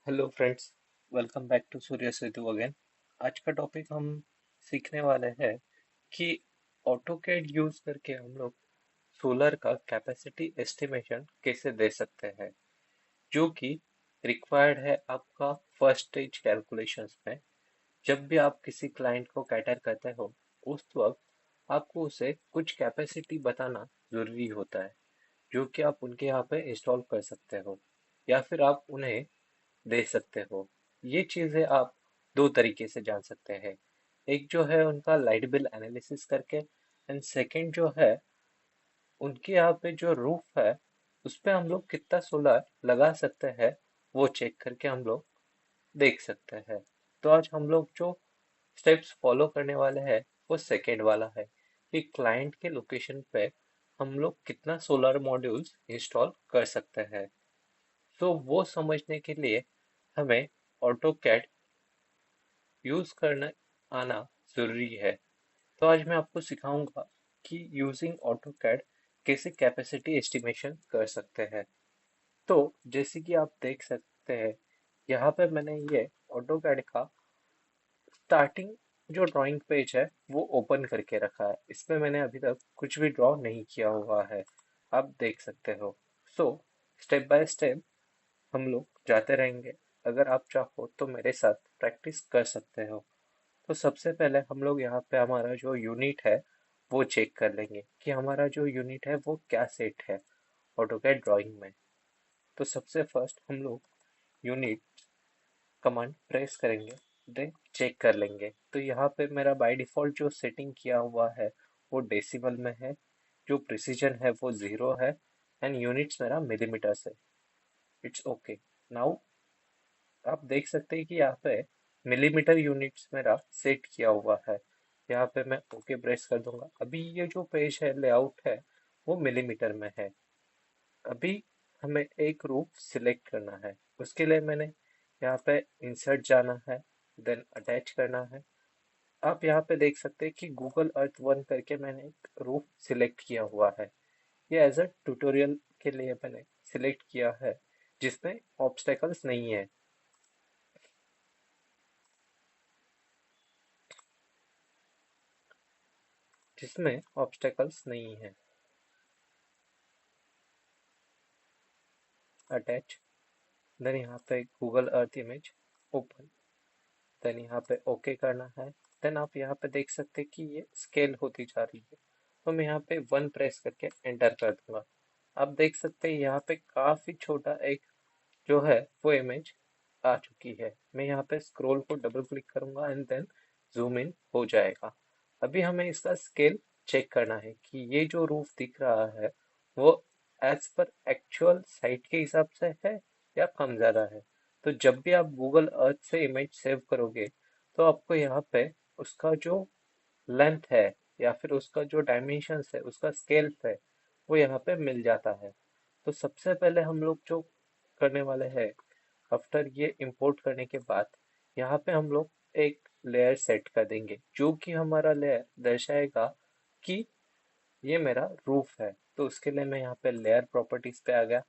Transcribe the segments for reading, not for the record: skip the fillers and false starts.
Hello friends, welcome back to Surya Setu again. आज का topic हम सीखने वाले हैं कि ऑटोकैड यूज करके हम लोग सोलर का कैपेसिटी एस्टिमेशन कैसे दे सकते हैं, जो कि रिक्वायर्ड है आपका फर्स्ट स्टेज कैलकुलेशंस में। जब भी आप किसी क्लाइंट को कैटर करते हो, उस वक्त आपको उसे कुछ कैपेसिटी बताना जरूरी होता है, जो कि आप उनके यहाँ पे इंस्टॉल कर सकते हो या फिर आप उन्हें दे सकते हो। ये चीजें आप दो तरीके से जान सकते हैं। एक जो है उनका लाइट बिल एनालिसिस करके, एंड सेकंड जो है उनके यहाँ पे जो रूफ है उस पे हम लोग कितना सोलर लगा सकते हैं, वो चेक करके हम लोग देख सकते हैं। तो आज हम लोग जो स्टेप्स फॉलो करने वाले हैं वो सेकंड वाला है कि क्लाइंट के लोकेशन पे हम लोग कितना सोलर मॉड्यूल्स इंस्टॉल कर सकते हैं। तो वो समझने के लिए हमें ऑटोकैड यूज करना आना जरूरी है। तो आज मैं आपको सिखाऊंगा कि यूजिंग ऑटोकैड कैसे कैपेसिटी एस्टिमेशन कर सकते हैं। तो जैसे कि आप देख सकते हैं, यहाँ पे मैंने ये ऑटोकैड का स्टार्टिंग जो ड्राइंग पेज है वो ओपन करके रखा है। इसमें मैंने अभी तक कुछ भी ड्रॉ नहीं किया हुआ है, आप देख सकते हो। सो स्टेप बाय स्टेप हम लोग जाते रहेंगे। अगर आप चाहो तो मेरे साथ प्रैक्टिस कर सकते हो। तो सबसे पहले हम लोग यहाँ पे हमारा जो यूनिट है वो चेक कर लेंगे कि हमारा जो यूनिट है वो क्या सेट है ऑटोकैड ड्राइंग में। तो सबसे फर्स्ट हम लोग यूनिट कमांड प्रेस करेंगे, देन चेक कर लेंगे। तो यहाँ पे मेरा बाय डिफॉल्ट जो सेटिंग किया हुआ है वो डेसिमल में है, जो प्रिसीजन है वो 0 है, एंड यूनिट्स मेरा मिलीमीटर से। It's okay. नाउ आप देख सकते हैं कि यहाँ पे मिलीमीटर यूनिट्स मेरा सेट किया हुआ है। यहाँ पे मैं ओके प्रेस कर दूंगा। अभी ये जो पेज है, लेआउट है, वो मिलीमीटर में है। अभी हमें एक रूप सिलेक्ट करना है। उसके लिए मैंने यहाँ पे इंसर्ट जाना है, देन अटैच करना है। आप यहाँ पे देख सकते हैं कि गूगल अर्थ वन करके मैंने एक रूप सिलेक्ट किया हुआ है। ये एज अ ट्यूटोरियल के लिए मैंने सिलेक्ट किया है, जिसमें ऑब्स्टेकल्स नहीं है। जिसमें ऑब्स्टेकल्स नहीं है। अटैच, देन यहाँ पे Google Earth image open, then यहाँ पे ओके करना है। देन आप यहाँ पे देख सकते हैं कि ये स्केल होती जा रही है। तो मैं यहाँ पे वन प्रेस करके एंटर कर दूंगा। आप देख सकते हैं यहाँ पे काफी छोटा एक जो है वो इमेज आ चुकी है। मैं यहाँ पे स्क्रॉल को डबल क्लिक करूंगा एंड देन जूम इन हो जाएगा। अभी हमें इसका स्केल चेक करना है कि ये जो रूफ दिख रहा है वो एज पर एक्चुअल साइट के हिसाब से है या कम ज्यादा है। तो जब भी आप गूगल अर्थ से इमेज सेव करोगे, तो आपको यहाँ पे उसका जो लेंथ है या फिर उसका जो डायमेंशंस है, उसका स्केल है, वो यहाँ पे मिल जाता है। तो सबसे पहले हम लोग जो करने वाले हैं, आफ्टर ये इंपोर्ट करने के बाद यहाँ पे हम लोग एक लेयर सेट कर देंगे, जो कि हमारा लेयर दर्शाएगा कि ये मेरा रूफ है। तो उसके लिए मैं यहाँ पे लेयर प्रॉपर्टीज पे आ गया,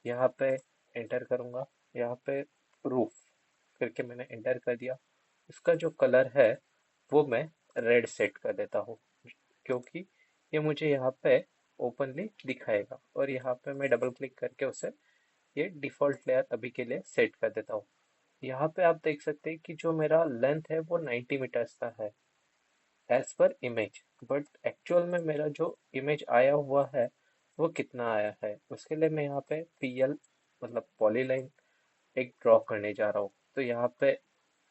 यहाँ पे एंटर करूंगा, यहाँ पे रूफ करके मैंने एंटर कर दिया। उसका जो कलर है वो मैं रेड सेट कर देता हूँ, क्योंकि ये मुझे यहाँ पे ओपनली दिखाएगा। और यहाँ पे मैं डबल क्लिक करके उसे ये डिफॉल्ट लेयर अभी के लिए सेट कर देता हूँ। यहाँ पे आप देख सकते हैं कि जो मेरा लेंथ है वो 90 मीटर्स का है as per image. But actual में मेरा जो इमेज आया हुआ है वो कितना आया है, उसके लिए मैं यहाँ पे पीएल मतलब पॉलीलाइन एक ड्रॉ करने जा रहा हूँ। तो यहाँ पे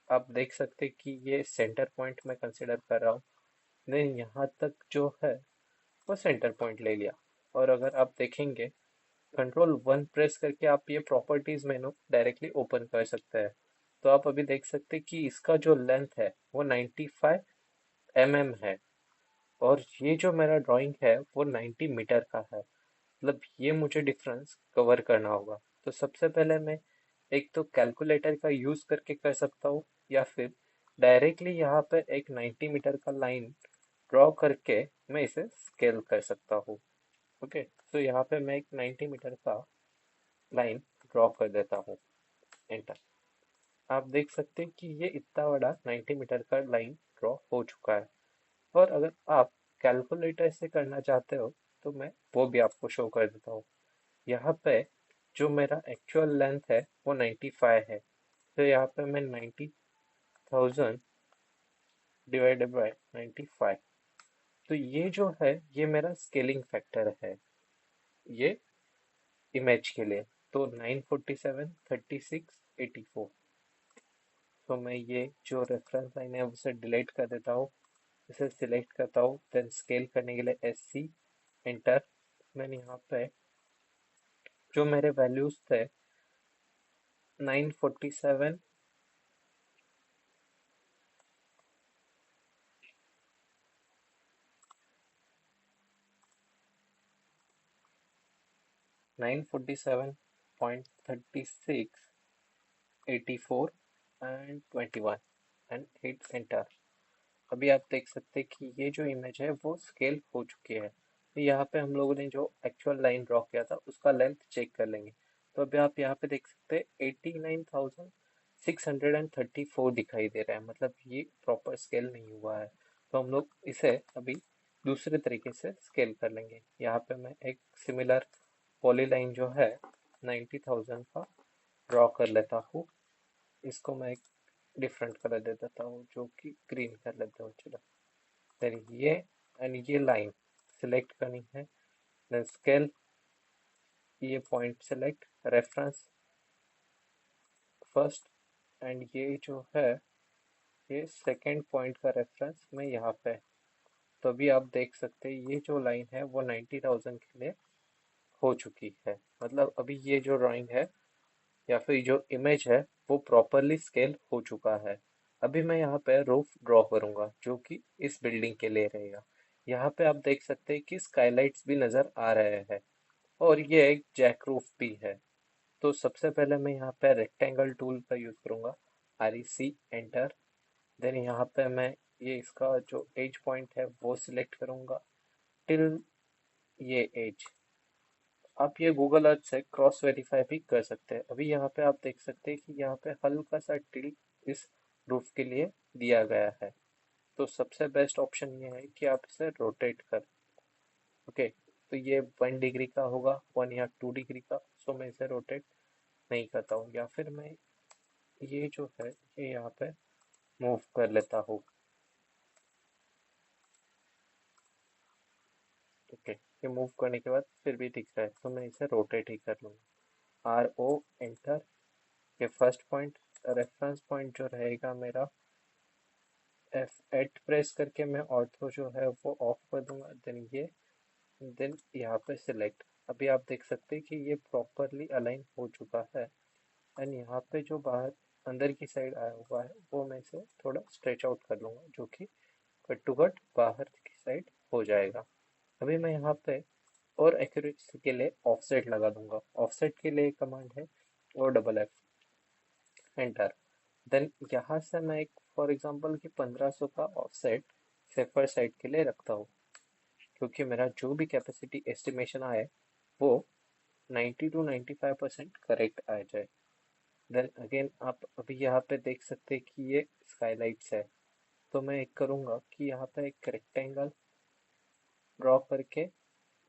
आप देख सकते हैं कि ये सेंटर पॉइंट मैं कंसिडर कर रहा हूँ। नहीं, यहाँ तक जो है वो सेंटर पॉइंट ले लिया। और अगर आप देखेंगे, कंट्रोल वन प्रेस करके आप ये प्रॉपर्टीज मेनू डायरेक्टली ओपन कर सकते हैं। तो आप अभी देख सकते हैं कि इसका जो लेंथ है वो 95 mm है, और ये जो मेरा ड्राइंग है वो 90 मीटर का है। मतलब ये मुझे डिफरेंस कवर करना होगा। तो सबसे पहले मैं एक तो कैलकुलेटर का यूज करके कर सकता हूँ, या फिर डायरेक्टली यहाँ पे एक 90 मीटर का लाइन ड्रॉ करके मैं इसे स्केल कर सकता हूँ। ओके, तो यहाँ पे मैं एक 90 मीटर का लाइन ड्रॉ कर देता हूँ, एंटर। आप देख सकते हैं कि ये इतना बड़ा 90 मीटर का लाइन ड्रॉ हो चुका है। और अगर आप कैलकुलेटर से करना चाहते हो तो मैं वो भी आपको शो कर देता हूँ। यहाँ पे जो मेरा एक्चुअल लेंथ है वो 95 है, तो यहाँ पे मैं 90,000 डिवाइडेड बाय 95, तो ये जो है ये मेरा स्केलिंग फैक्टर है ये इमेज के लिए। तो 947, 36, 84। तो मैं ये जो रेफरेंस लाइन है उसे डिलीट कर देता हूँ, इसे सिलेक्ट करता हूँ, देन स्केल करने के लिए SC एंटर। मैंने यहाँ पे जो मेरे वैल्यूज थे 947, 947.36, 84 एंड 21 एंड हिट एंटर। अभी आप देख सकते हैं कि ये जो इमेज है वो स्केल हो चुकी है। तो यहाँ पे हम लोगों ने जो एक्चुअल लाइन ड्रॉ किया था उसका लेंथ चेक कर लेंगे। तो अभी आप यहाँ पे देख सकते हैं 89,634 दिखाई दे रहा है, मतलब ये प्रॉपर स्केल नहीं हुआ है। तो हम लोग इसे अभी दूसरे तरीके से स्केल कर लेंगे। यहाँ पे मैं एक सिमिलर पॉलीलाइन जो है 90,000 का ड्रॉ कर लेता हूँ। इसको मैं एक डिफरेंट कलर दे देता हूँ जो कि ग्रीन कर लेता हूँ। चलो, देन ये एंड ये लाइन सिलेक्ट करनी है, देन स्केल, ये point select, reference first, and ये जो है ये सेकंड पॉइंट का रेफरेंस मैं यहाँ पे। तो अभी आप देख सकते हैं ये जो लाइन है वो 90,000 के लिए हो चुकी है। मतलब अभी ये जो ड्राइंग है या फिर जो इमेज है वो प्रॉपरली स्केल हो चुका है। अभी मैं यहाँ पे रूफ ड्रॉ करूंगा जो कि इस बिल्डिंग के लिए रहेगा। यहाँ पे आप देख सकते हैं कि स्काईलाइट्स भी नजर आ रहे हैं और ये एक जैक रूफ भी है। तो सबसे पहले मैं यहाँ पे रेक्टेंगल टूल का यूज करूंगा, REC एंटर। देन यहाँ पे मैं ये इसका जो एज पॉइंट है वो सिलेक्ट करूंगा टिल ये एज। आप ये गूगल अर्थ से क्रॉस वेरीफाई भी कर सकते हैं। अभी यहाँ पे आप देख सकते हैं कि यहाँ पे हल्का सा टिल्ट इस रूफ के लिए दिया गया है। तो सबसे बेस्ट ऑप्शन ये है कि आप इसे रोटेट कर, ओके। तो ये 1 डिग्री का होगा, 1 या 2 डिग्री का। सो मैं इसे रोटेट नहीं करता हूँ, या फिर मैं ये जो है ये यहाँ पे मूव कर लेता हूँ, ओके। ये मूव करने के बाद फिर भी दिख रहा है तो मैं इसे रोटेट ही कर लूँगा, RO एंटर। ये फर्स्ट पॉइंट, रेफरेंस पॉइंट जो रहेगा मेरा F8 प्रेस करके मैं ऑर्थो जो है वो ऑफ कर दूंगा। देन यहाँ पे सिलेक्ट। अभी आप देख सकते हैं कि ये प्रॉपरली अलाइन हो चुका है। एंड यहाँ पे जो बाहर अंदर की साइड आया हुआ है वो मैं इसे थोड़ा स्ट्रेच आउट कर लूंगा जो कि कट टू कट बाहर की साइड हो जाएगा। अभी मैं यहाँ पे और एक्यूरेसी के लिए ऑफसेट लगा दूंगा। ऑफसेट के लिए कमांड है OFF एंटर। देन यहाँ से मैं एक फॉर एग्जांपल कि 1500 का ऑफसेट सेफर साइड के लिए रखता हूँ, क्योंकि मेरा जो भी कैपेसिटी एस्टिमेशन आए वो 90 to 95% करेक्ट आ जाए। देन अगेन आप अभी यहाँ पे देख सकते हैं कि ये स्काईलाइट्स है। तो मैं एक करूँगा कि यहाँ पे एक रेक्टेंगल ड्रॉ करके,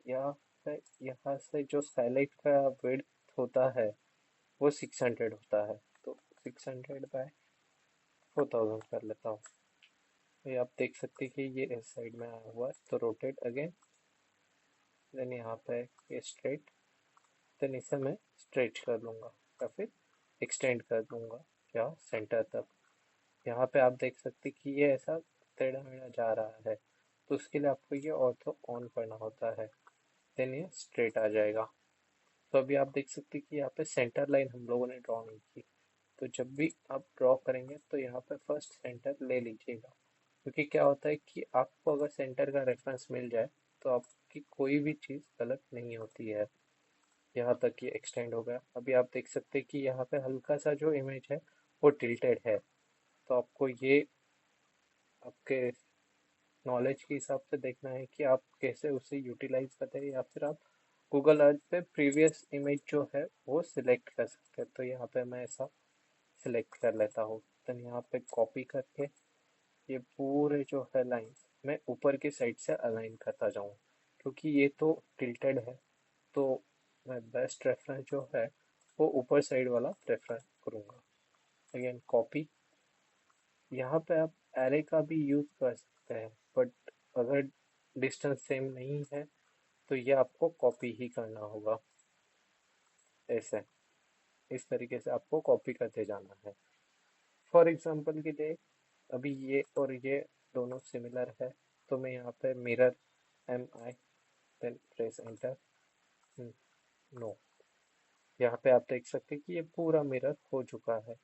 या फिर यहाँ से जो स्काईलाइट का विड्थ होता है वो 600 होता है, तो 600 बाय 4000 कर लेता हूँ। ये आप देख सकते हैं कि ये इस साइड में आया हुआ है, तो रोटेट अगेन। देन यहाँ पे ये स्ट्रेट, देन इसे मैं स्ट्रेच कर लूँगा या फिर एक्सटेंड कर दूँगा या सेंटर तक। यहाँ पे आप देख सकते हैं कि ये ऐसा टेढ़ा मेढ़ा जा रहा है, तो उसके लिए आपको ये ऑर्थो ऑन करना होता है। देन ये स्ट्रेट आ जाएगा। तो अभी आप देख सकते हैं कि यहाँ पे सेंटर लाइन हम लोगों ने ड्रॉ नहीं की। तो जब भी आप ड्रॉ करेंगे तो यहाँ पे फर्स्ट सेंटर ले लीजिएगा, क्योंकि क्या होता है कि आपको अगर सेंटर का रेफरेंस मिल जाए तो आपकी कोई भी चीज़ गलत नहीं होती है। यहाँ तक ये एक्सटेंड हो गया। अभी आप देख सकते हैं कि यहाँ पे हल्का सा जो इमेज है वो टिल्टेड है, तो आपको ये आपके नॉलेज के हिसाब से देखना है कि आप कैसे उसे यूटिलाइज करते हैं, या फिर आप गूगल अर्थ पे प्रीवियस इमेज जो है वो सिलेक्ट कर सकते हैं। तो यहाँ पे मैं ऐसा सिलेक्ट कर लेता हूँ। देन यहाँ पे कॉपी करके ये पूरे जो है लाइंस मैं ऊपर की साइड से अलाइन करता जाऊँ, क्योंकि ये तो टिल्टेड है, तो मैं बेस्ट रेफरेंस जो है वो ऊपर साइड वाला प्रेफर करूँगा। अगेन कॉपी, यहाँ पे आप एरे का भी यूज कर सकते हैं, बट अगर डिस्टेंस सेम नहीं है तो ये आपको कॉपी ही करना होगा। ऐसे इस तरीके से आपको कॉपी करते जाना है। फॉर एग्जांपल के लिए अभी ये और ये दोनों सिमिलर है, तो मैं यहाँ पे मिरर एम आई, देन प्रेस एंटर। नो, यहाँ पे आप देख सकते हैं कि ये पूरा मिरर हो चुका है।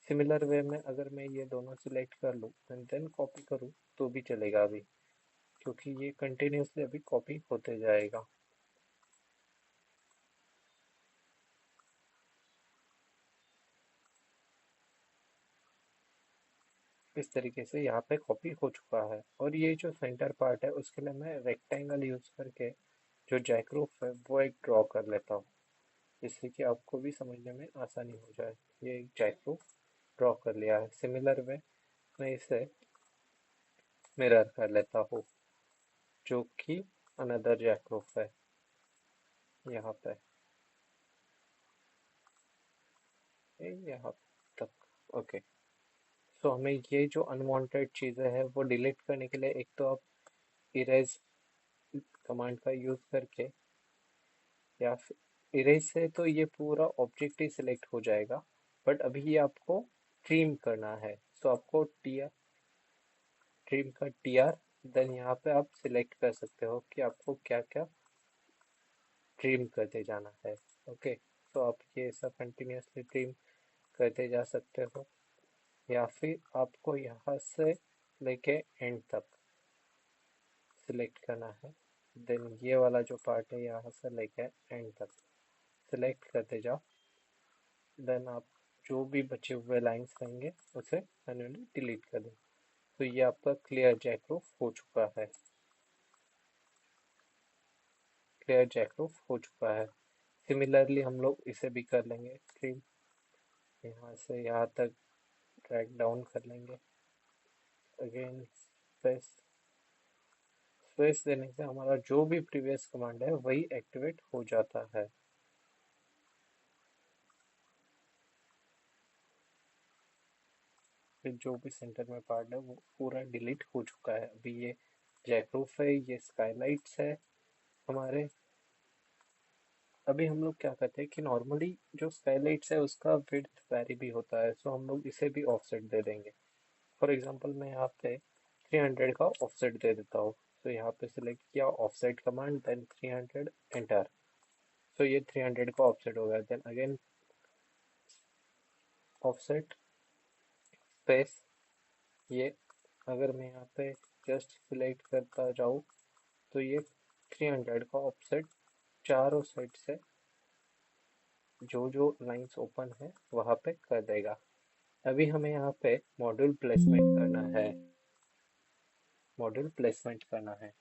सिमिलर वे में अगर मैं ये दोनों सिलेक्ट कर लूँ एंड देन कॉपी करूँ तो भी चलेगा अभी, क्योंकि ये कंटिन्यूसली अभी कॉपी होते जाएगा। इस तरीके से यहाँ पे कॉपी हो चुका है। और ये जो सेंटर पार्ट है उसके लिए मैं रेक्टेंगल यूज करके जो जैकरूफ है वो एक ड्रॉ कर लेता हूँ, जिससे कि आपको भी समझने में आसानी हो जाए। ये एक जैकरूफ ड्रॉ कर लिया है। सिमिलर वे मैं इसे मिरर कर लेता हूँ, जो कि अनदर जैकरूफ है यहाँ पे, यहाँ तक। ओके, सो हमें ये जो अनवांटेड चीज़ें हैं वो डिलीट करने के लिए एक तो आप इरेज कमांड का यूज़ करके, या फिर इरेज से तो ये पूरा ऑब्जेक्ट ही सिलेक्ट हो जाएगा, बट अभी ये आपको ट्रिम करना है। सो आपको टीआर, ट्रिम का टीआर, देन यहाँ पे आप सिलेक्ट कर सकते हो कि आपको क्या क्या ट्रिम करते जाना है। ओके, तो आप ये सब कंटिन्यूसली ट्रिम करते जा सकते हो, या फिर आपको यहाँ से लेके एंड तक सिलेक्ट करना है। देन ये वाला जो पार्ट है यहाँ से लेके एंड तक सिलेक्ट करते जाओ। देन आप जो भी बचे हुए लाइंस रहेंगे उसे मैन्युअली डिलीट कर दें। तो ये आपका क्लियर जैकरूफ हो चुका है। क्लियर जैकरूफ हो चुका है। सिमिलरली हम लोग इसे भी कर लेंगे ट्रिम, यहाँ से यहाँ तक ड्रैग डाउन कर लेंगे। अगेन स्पेस, स्पेस देने से हमारा जो भी प्रीवियस कमांड है वही एक्टिवेट हो जाता है। फिर जो भी सेंटर में पार्ट है वो पूरा डिलीट हो चुका है। अभी ये जैकरूफ है, ये स्काईलाइट्स है हमारे। अभी हम लोग क्या करते हैं कि नॉर्मली जो स्काईलाइट्स है उसका विड्थ वैरी भी होता है, सो हम लोग इसे भी ऑफसेट दे देंगे। फॉर एग्जांपल मैं यहाँ पे 300 का ऑफसेट दे देता हूँ। तो यहाँ पे सिलेक्ट किया ऑफसेट कमांड, देन 300 एंटर। सो ये 300 का ऑफसेट हो गया। देन अगेन ऑफसेट स्पेस, ये अगर मैं यहाँ पे जस्ट सिलेक्ट करता जाऊँ तो ये 300 का ऑफसेट चारों साइड से जो जो लाइंस ओपन है वहाँ पे कर देगा। अभी हमें यहाँ पे मॉड्यूल प्लेसमेंट करना है। मॉड्यूल प्लेसमेंट करना है।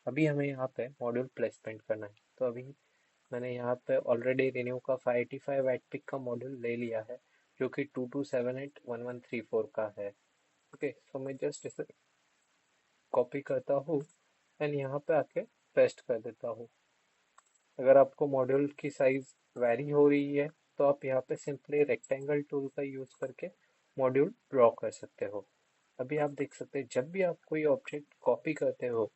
अभी हमें यहाँ पे मॉड्यूल प्लेसमेंट करना है। तो अभी मैंने यहाँ पे ऑलरेडी रिन्यू का 585 एटपिक का मॉड्यूल ले लिया है, जो कि 22781134 का है। ओके, सो मैं जस्ट इसे कॉपी करता हूँ एंड यहाँ पे आके पेस्ट कर देता हूँ। अगर आपको मॉड्यूल की साइज वैरी हो रही है तो आप यहाँ पे सिंपली रेक्टेंगल टूल का यूज करके मॉड्यूल ड्रॉ कर सकते हो। अभी आप देख सकते हैं जब भी आप कोई ऑब्जेक्ट कॉपी करते हो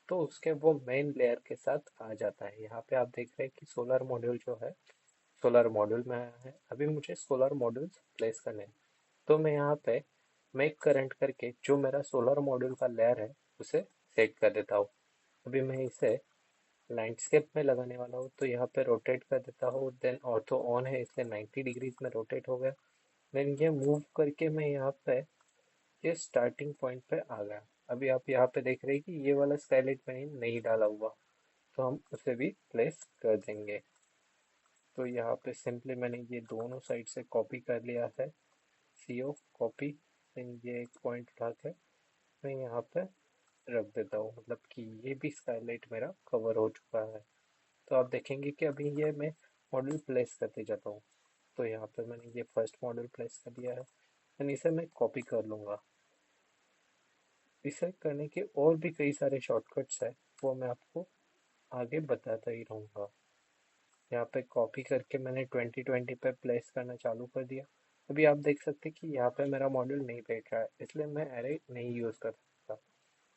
तो उसके वो मेन लेयर के साथ आ जाता है। यहाँ पे आप देख रहे हैं कि सोलर मॉड्यूल जो है सोलर मॉड्यूल में आया है। अभी मुझे सोलर मॉड्यूल्स प्लेस करने हैं, तो मैं यहाँ पे मेक करंट करके जो मेरा सोलर मॉड्यूल का लेयर है उसे सेट कर देता हूँ। अभी मैं इसे लैंडस्केप में लगाने वाला हूँ, तो यहाँ पे रोटेट कर देता हूँ। देन ऑर्थो ऑन है इसलिए 90 डिग्रीज में रोटेट हो गया। देन ये मूव करके मैं यहाँ पे ये स्टार्टिंग पॉइंट पे आ गया। अभी आप यहाँ पे देख रहे हैं कि ये वाला स्काईलाइट मैंने नहीं डाला हुआ, तो हम उसे भी प्लेस कर देंगे। तो यहाँ पे सिंपली मैंने ये दोनों साइड से कॉपी कर लिया है। सीओ कॉपी, देन ये एक पॉइंट उठा के मैं यहाँ पे रख देता हूँ, मतलब कि ये भी स्काईलाइट मेरा कवर हो चुका है। तो आप देखेंगे कि अभी ये मैं मॉड्यूल प्लेस करते जाता हूँ। तो यहाँ पे मैंने ये फर्स्ट मॉड्यूल प्लेस कर दिया है, एंड इसे मैं कॉपी कर लूँगा। इसे करने के और भी कई सारे शॉर्टकट्स है, वो मैं आपको आगे बताता ही रहूँगा। यहाँ पे कॉपी करके मैंने 2020 पे प्लेस करना चालू कर दिया। अभी आप देख सकते हैं कि यहाँ पे मेरा मॉड्यूल नहीं बैठ रहा है, इसलिए मैं एरे नहीं यूज़ कर सकता।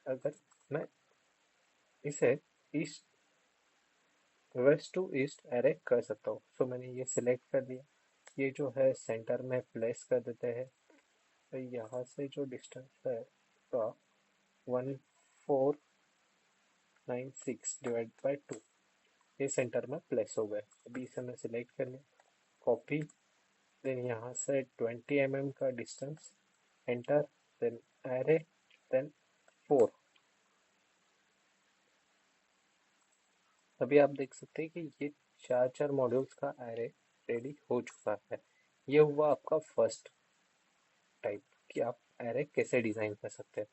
अगर मैं इसे east west to east array कर सकता हूँ, सो मैंने ये सिलेक्ट कर दिया। ये जो है सेंटर में प्लेस कर देते हैं। तो यहाँ से जो डिस्टेंस है का 1496 डिवाइड बाई 2, ये सेंटर में प्लेस हो गए। अभी इसे मैं सिलेक्ट कर लिया, कॉपी, देन यहाँ से 20 mm का distance, enter, then array, then 4। अभी आप देख सकते हैं कि ये चार चार मॉड्यूल्स का एरे रेडी हो चुका है। ये हुआ आपका फर्स्ट टाइप कि आप एरे कैसे डिजाइन कर सकते हैं।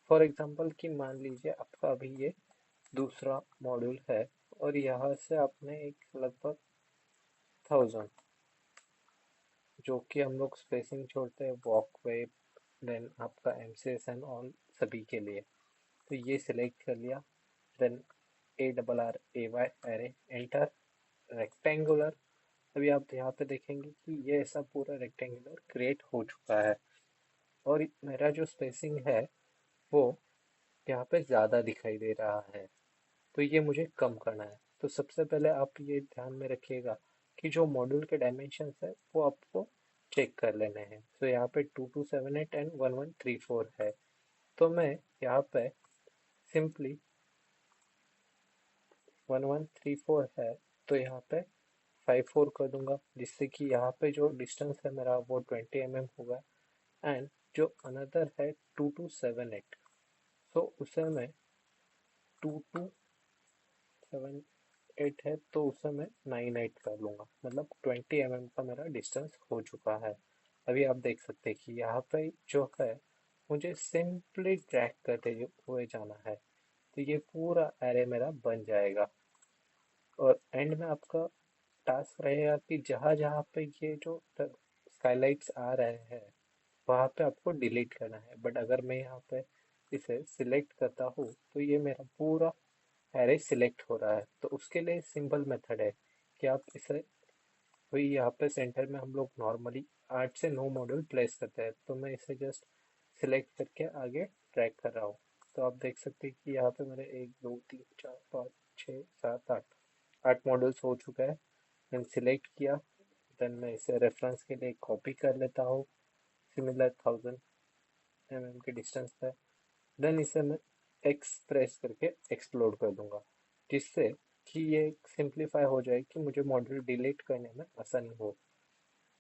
फॉर एग्जांपल कि मान लीजिए आपका अभी ये दूसरा मॉड्यूल है, और यहाँ से आपने एक लगभग 1000, जो कि हम लोग स्पेसिंग छोड़ते हैं वॉकवे, देन आपका एमसीएस एंड ऑल सभी के लिए, तो ये सिलेक्ट कर लिया। Then ARRAY array, enter, rectangular. अभी आप यहाँ पे देखेंगे कि ये ऐसा पूरा रेक्टेंगुलर क्रिएट हो चुका है, और मेरा जो स्पेसिंग है वो यहाँ पे ज़्यादा दिखाई दे रहा है, तो ये मुझे कम करना है। तो सबसे पहले आप ये ध्यान में रखिएगा कि जो मॉड्यूल के डायमेंशंस है वो आपको चेक कर लेने हैं। तो यहाँ पे 2278 एंड 1134 है, तो मैं यहाँ पे सिंपली 1134 है, तो यहाँ पे 54 कर दूंगा, जिससे कि यहाँ पे जो डिस्टेंस है मेरा वो 20 mm होगा। एंड जो अनदर है 2278, सो उसे मैं 2278 है, तो उसे मैं 98 कर लूँगा, मतलब 20 mm का मेरा डिस्टेंस हो चुका है। अभी आप देख सकते हैं कि यहाँ पे जो है मुझे सिंपली ट्रैक करते हुए जाना है, तो ये पूरा एरे मेरा बन जाएगा। और एंड में आपका टास्क रहेगा कि जहाँ जहाँ पे ये जो स्काईलाइट्स आ रहे हैं वहाँ पे आपको डिलीट करना है। बट अगर मैं यहाँ पे इसे सिलेक्ट करता हूँ तो ये मेरा पूरा एरे सिलेक्ट हो रहा है। तो उसके लिए सिंपल मेथड है कि आप इसे, वही यहाँ पे सेंटर में हम लोग नॉर्मली 8 से 9 मॉड्यूल प्लेस करते हैं, तो मैं इसे जस्ट सिलेक्ट करके आगे ट्रैक कर रहा हूँ। तो आप देख सकते हैं कि यहाँ पे मेरे 1 2 3 4 5 6 7 8 8 मॉड्यूल्स हो चुका है। मैंने सिलेक्ट किया, देन मैं इसे रेफरेंस के लिए कॉपी कर लेता हूँ, सिमिलर 1000 mm के डिस्टेंस पे। देन इसे मैं एक्स प्रेस करके एक्सप्लोड कर दूंगा, जिससे कि ये सिंप्लीफाई हो जाए कि मुझे मॉड्यूल डिलीट करने में आसानी हो।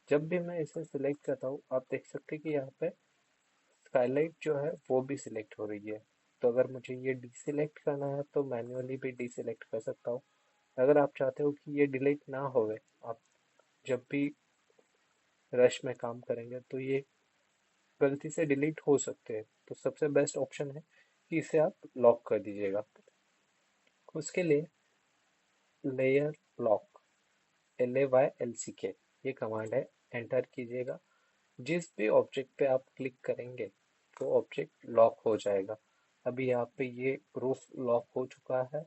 जब भी मैं इसे सिलेक्ट करता हूँ आप देख सकते हैं कि यहाँ पे स्काईलाइट जो है वो भी सिलेक्ट हो रही है। तो अगर मुझे ये डीसिलेक्ट करना है तो मैन्युअली भी डीसिलेक्ट कर सकता हूँ। अगर आप चाहते हो कि ये डिलीट ना होवे, आप जब भी रश में काम करेंगे तो ये गलती से डिलीट हो सकते हैं, तो सबसे बेस्ट ऑप्शन है कि इसे आप लॉक कर दीजिएगा। उसके लिए लेयर लॉक, LAYLCK, ये कमांड है, एंटर कीजिएगा। जिस भी ऑब्जेक्ट पे आप क्लिक करेंगे वो ऑब्जेक्ट लॉक हो जाएगा। अभी यहाँ पे ये रूफ लॉक हो चुका है।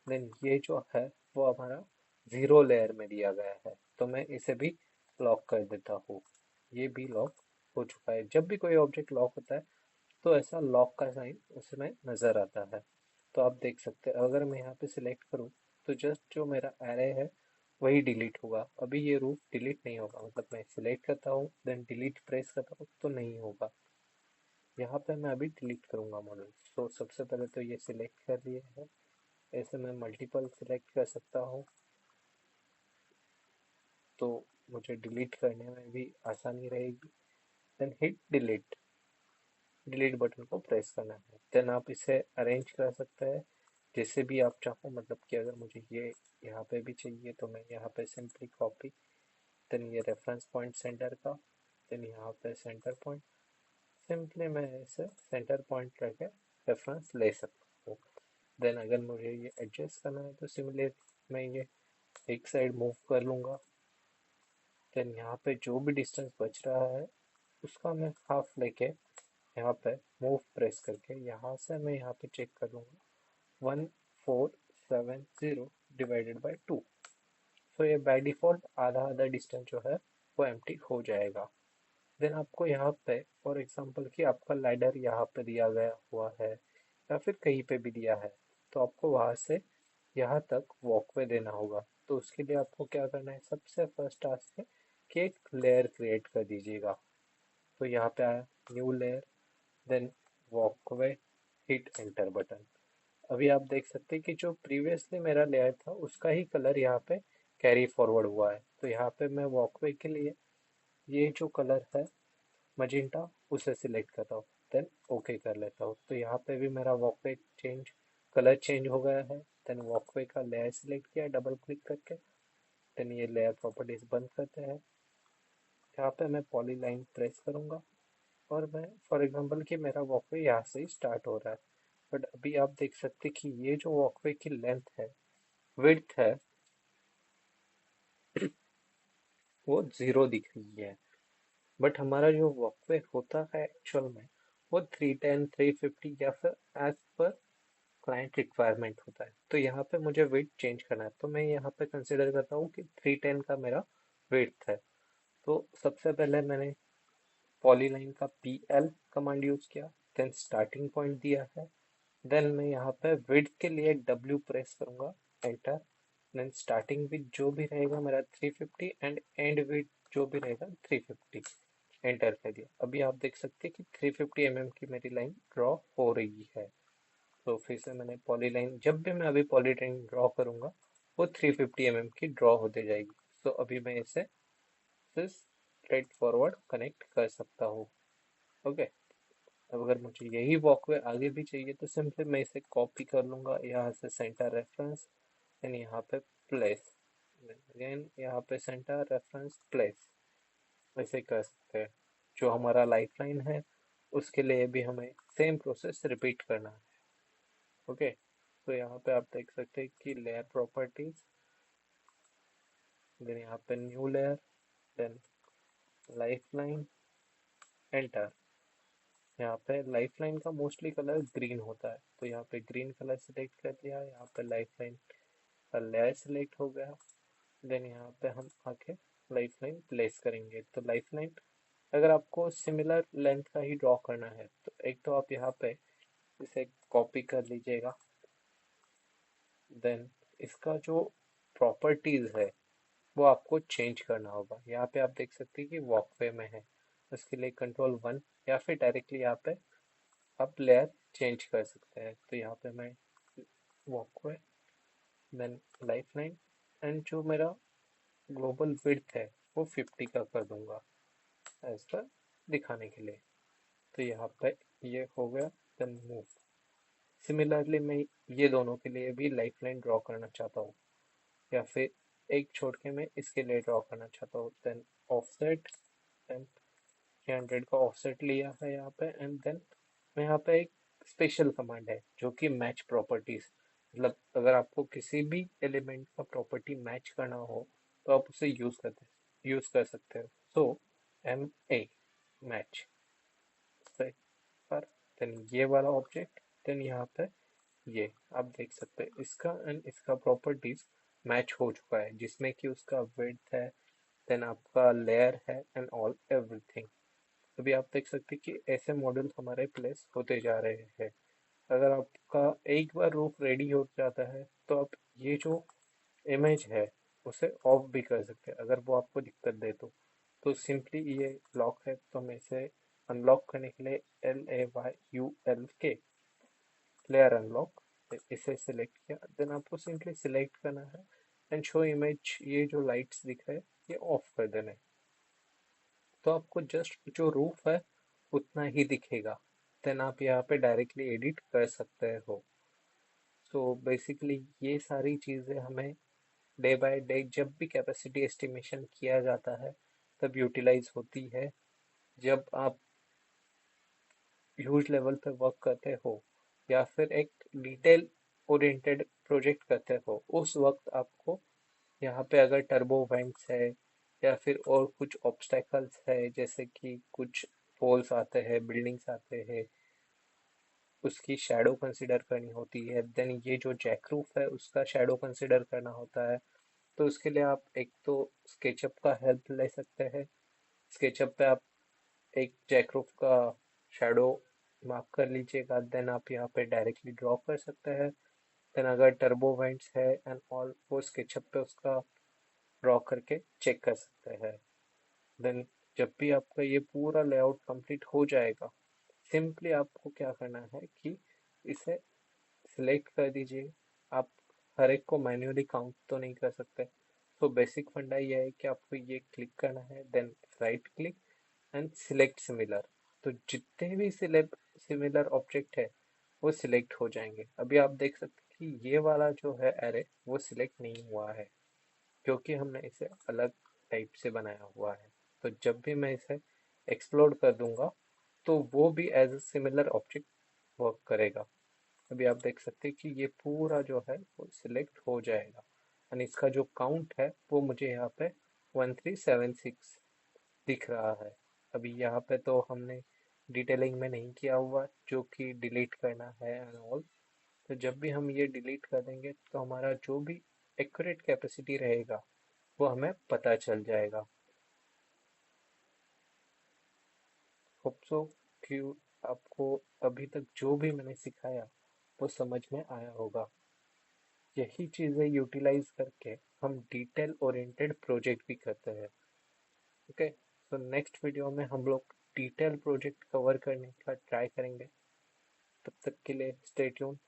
देन ये जो है वो हमारा 0 लेयर में दिया गया है, तो मैं इसे भी लॉक कर देता हूँ। ये भी लॉक हो चुका है। जब भी कोई ऑब्जेक्ट लॉक होता है तो ऐसा लॉक का साइन उसमें नज़र आता है। तो आप देख सकते हैं अगर मैं यहाँ पे सिलेक्ट करूँ तो जस्ट जो मेरा एरे है वही डिलीट होगा। अभी ये रूट डिलीट नहीं होगा, मतलब मैं सिलेक्ट करता हूँ देन डिलीट प्रेस करता हूँ तो नहीं होगा। यहाँ पे मैं अभी डिलीट करूँगा मॉडल। तो सबसे पहले तो ये सिलेक्ट कर लिए है, ऐसे मैं मल्टीपल सिलेक्ट कर सकता हूँ, तो मुझे डिलीट करने में भी आसानी रहेगी। Then hit delete, delete button को प्रेस करना है। देन आप इसे अरेंज कर सकते हैं जैसे भी आप चाहो, मतलब कि अगर मुझे ये यहाँ पे भी चाहिए तो मैं यहाँ पे सिंपली कॉपी, देन ये रेफरेंस पॉइंट सेंटर का, देन यहाँ पे सेंटर पॉइंट, सिंपली मैं इसे सेंटर पॉइंट रख के रेफरेंस ले सकता हूँ। देन अगर मुझे ये एडजस्ट करना है तो सिमिलर मैं ये एक साइड मूव कर लूँगा। देन यहाँ पे जो भी डिस्टेंस बच रहा है उसका मैं हाफ लेके यहाँ पे मूव प्रेस करके यहाँ से मैं यहाँ पे चेक कर लूँगा 1470 डिवाइडेड बाई 2। सो ये बाय डिफॉल्ट आधा आधा डिस्टेंस जो है वो एम्प्टी हो जाएगा। देन आपको यहाँ पे फॉर एग्जांपल कि आपका लैडर यहाँ पे दिया गया हुआ है या फिर कहीं पे भी दिया है, तो आपको वहां से यहाँ तक वॉकवे देना होगा। तो उसके लिए आपको क्या करना है, सबसे फर्स्ट टास्क है कि एक लेयर क्रिएट कर दीजिएगा। तो यहाँ पे आया new layer, then walkway, hit enter button. अभी आप देख सकते हैं कि जो प्रीवियसली मेरा लेयर था उसका ही कलर यहाँ पे कैरी फॉरवर्ड हुआ है। तो यहाँ पे मैं वॉकवे के लिए ये जो कलर है मजेंटा उसे सिलेक्ट करता हूँ, देन ओके कर लेता हूँ। तो यहाँ पे भी मेरा वॉकवे चेंज कलर चेंज हो गया है। देन वॉकवे का लेयर सिलेक्ट किया डबल क्लिक करके, देन ये लेयर प्रॉपर्टीज बंद करते हैं। यहाँ पे मैं पॉलीलाइन प्रेस करूंगा और मैं फॉर एग्जांपल कि मेरा वॉकवे यहाँ से ही स्टार्ट हो रहा है, बट अभी आप देख सकते कि ये जो वॉकवे की लेंथ है, विड्थ है, वो 0 दिख रही है। बट हमारा जो वॉकवे होता है एक्चुअल में वो 310 350 या फिर एज पर क्लाइंट रिक्वायरमेंट होता है। तो यहाँ पे मुझे वेट चेंज करना है, तो मैं यहाँ पे कंसिडर करता हूँ कि 310 का मेरा वेट है। तो सबसे पहले मैंने पॉलीलाइन का PL कमांड यूज किया, देन स्टार्टिंग पॉइंट दिया है, देन मैं यहाँ पे विड्थ के लिए W प्रेस करूंगा, एंटर, देन स्टार्टिंग विथ जो भी रहेगा मेरा 350 एंड एंड विथ जो भी रहेगा 350, एंटर कर दिया। अभी आप देख सकते हैं कि 350 की मेरी लाइन ड्रॉ हो रही है। तो फिर से मैंने पॉली लाइन, जब भी मैं अभी पॉली लाइन ड्रॉ करूंगा वो 350 की ड्रॉ होते जाएगी। तो अभी मैं इसे स्ट्रेट फॉरवर्ड कनेक्ट कर सकता हूँ। ओके, अब अगर मुझे यही वॉकवे आगे भी चाहिए तो सिंपली मैं इसे कॉपी कर लूंगा, यहाँ से सेंटर रेफरेंस, देन यहाँ पे प्लेस, अगेन यहाँ पे सेंटर रेफरेंस प्लेस, ऐसे कर सकते हैं। जो हमारा लाइफलाइन है उसके लिए भी हमें सेम प्रोसेस रिपीट करना है। ओके, तो यहाँ पे आप देख सकते हैं कि लेयर प्रॉपर्टीज, देन यहाँ पे new layer, then lifeline, enter. यहाँ पे लाइफलाइन का मोस्टली कलर ग्रीन होता है, तो यहाँ पे ग्रीन कलर सिलेक्ट कर दिया, यहाँ पे लाइफलाइन का लेयर सिलेक्ट हो गया। देन यहाँ पे हम आके लाइफलाइन प्लेस करेंगे। तो लाइफलाइन अगर आपको सिमिलर लेंथ का ही ड्रॉ करना है तो एक तो आप यहाँ पे इसे कॉपी कर लीजिएगा, देन इसका जो प्रॉपर्टीज है वो आपको चेंज करना होगा। यहाँ पे आप देख सकते हैं कि वॉकवे में है, उसके लिए Ctrl+1 या फिर डायरेक्टली यहाँ पे आप लेयर चेंज कर सकते हैं। तो यहाँ पे मैं वॉकवे, देन लाइफलाइन, एंड जो मेरा ग्लोबल विड्थ है वो 50 का कर दूंगा एज पर दिखाने के लिए। तो यहाँ पे ये हो गया, देन मूव। सिमिलरली मैं ये दोनों के लिए भी लाइफलाइन ड्रॉ करना चाहता हूँ, या फिर एक छोड़ के मैं इसके लिए ड्रॉ करना चाहता हूँ। देन ऑफसेट, देन 300 का ऑफसेट लिया है यहाँ पे, एंड देन मैं यहाँ पे एक स्पेशल कमांड है जो कि मैच प्रॉपर्टीज, मतलब अगर आपको किसी भी एलिमेंट का प्रॉपर्टी मैच करना हो तो आप उसे यूज कर सकते हो। सो MA मैच पर, देन ये वाला ऑब्जेक्ट, देन यहाँ पे ये आप देख सकते हैं इसका एंड इसका प्रॉपर्टीज मैच हो चुका है, जिसमें कि उसका विड्थ है, देन आपका लेयर है एंड ऑल एवरीथिंग। अभी आप देख सकते हैं कि ऐसे मॉडल हमारे प्लेस होते जा रहे हैं। अगर आपका एक बार रूफ रेडी हो जाता है तो आप ये जो इमेज है उसे ऑफ भी कर सकते हैं अगर वो आपको दिक्कत दे तो सिंपली ये लॉक है तो मैं इसे अनलॉक करने के लिए LAYULK, लेयर अनलॉक, इसे सिलेक्ट किया, देन आपको सिंपली सिलेक्ट करना है एंड शो इमेज, ये जो लाइट्स दिख रहे हैं ये ऑफ कर देने। तो आपको जस्ट जो रूफ है उतना ही दिखेगा, देन आप यहाँ पे डायरेक्टली एडिट कर सकते हो। सो बेसिकली ये सारी चीज़ें हमें डे बाय डे जब भी कैपेसिटी एस्टिमेशन किया जाता है तब यूटिलाइज होती है। जब आप ह्यूज लेवल पे वर्क करते हो या फिर एक डिटेल ओरिएंटेड प्रोजेक्ट करते हो, उस वक्त आपको यहाँ पे अगर टर्बो वेंट्स है या फिर और कुछ ऑब्स्टेकल्स है, जैसे कि कुछ पोल्स आते हैं, बिल्डिंग्स आते हैं, उसकी शैडो कंसिडर करनी होती है। देन ये जो जैकरूफ है उसका शैडो कंसिडर करना होता है। तो उसके लिए आप एक तो स्केचअप का हेल्प ले सकते हैं। स्केचअप पे आप एक जैकरूफ का शैडो मार्क कर लीजिएगा, देन आप यहाँ पे डायरेक्टली ड्रॉ कर सकते हैं। देन अगर टर्बो वेंट्स है एंड ऑल, वो स्केचअप पे उसका ड्रॉ करके चेक कर सकते हैं। देन जब भी आपका ये पूरा लेआउट कंप्लीट हो जाएगा, सिंपली आपको क्या करना है कि इसे सिलेक्ट कर दीजिए। आप हर एक को मैन्युअली काउंट तो नहीं कर सकते, तो बेसिक फंडा ये है कि आपको ये क्लिक करना है, then right click and select similar. तो जितने भी सिमिलर ऑब्जेक्ट है वो सिलेक्ट हो जाएंगे। अभी आप देख सकते हैं कि ये वाला जो है एरे वो सिलेक्ट नहीं हुआ है, क्योंकि हमने इसे अलग टाइप से बनाया हुआ है। तो जब भी मैं इसे एक्सप्लोर कर दूंगा तो वो भी as a similar object work करेगा। अभी आप देख सकते हैं कि ये पूरा जो है वो सिलेक्ट हो जाएगा, और इसका जो काउंट है वो मुझे यहाँ पे 1376 दिख रहा है। अभी यहाँ पे तो हमने डिटेलिंग में नहीं किया हुआ, जो कि डिलीट करना है एंड ऑल। तो जब भी हम ये डिलीट कर देंगे तो हमारा जो भी एक्यूरेट कैपेसिटी रहेगा वो हमें पता चल जाएगा। होप सो कि आपको अभी तक जो भी मैंने सिखाया वो समझ में आया होगा। यही चीज़ें यूटिलाइज करके हम डिटेल ओरिएंटेड प्रोजेक्ट भी करते हैं। ओके, तो नेक्स्ट वीडियो में हम लोग डिटेल प्रोजेक्ट कवर करने का ट्राई करेंगे। तब तक के लिए स्टे ट्यून,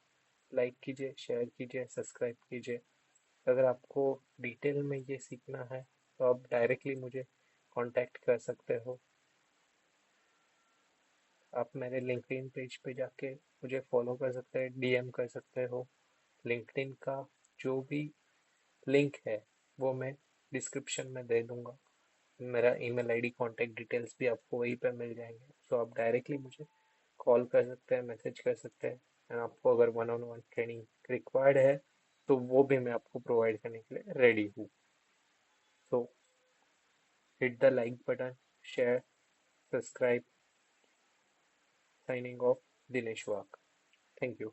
लाइक कीजिए, शेयर कीजिए, सब्सक्राइब कीजिए। अगर आपको डिटेल में ये सीखना है तो आप डायरेक्टली मुझे कांटेक्ट कर सकते हो। आप मेरे लिंक्डइन पेज पे जाके मुझे फॉलो कर सकते हैं, डीएम कर सकते हो। लिंक्डइन का जो भी लिंक है वो मैं डिस्क्रिप्शन में दे दूंगा। मेरा ईमेल आईडी, कॉन्टैक्ट डिटेल्स भी आपको वहीं पर मिल जाएंगे, सो आप डायरेक्टली मुझे कॉल कर सकते हैं, मैसेज कर सकते हैं। एंड आपको अगर one on one training required है तो वो भी मैं आपको प्रोवाइड करने के लिए रेडी हूँ। सो hit the like button, share, subscribe. Signing off, Dinesh walk. Thank you.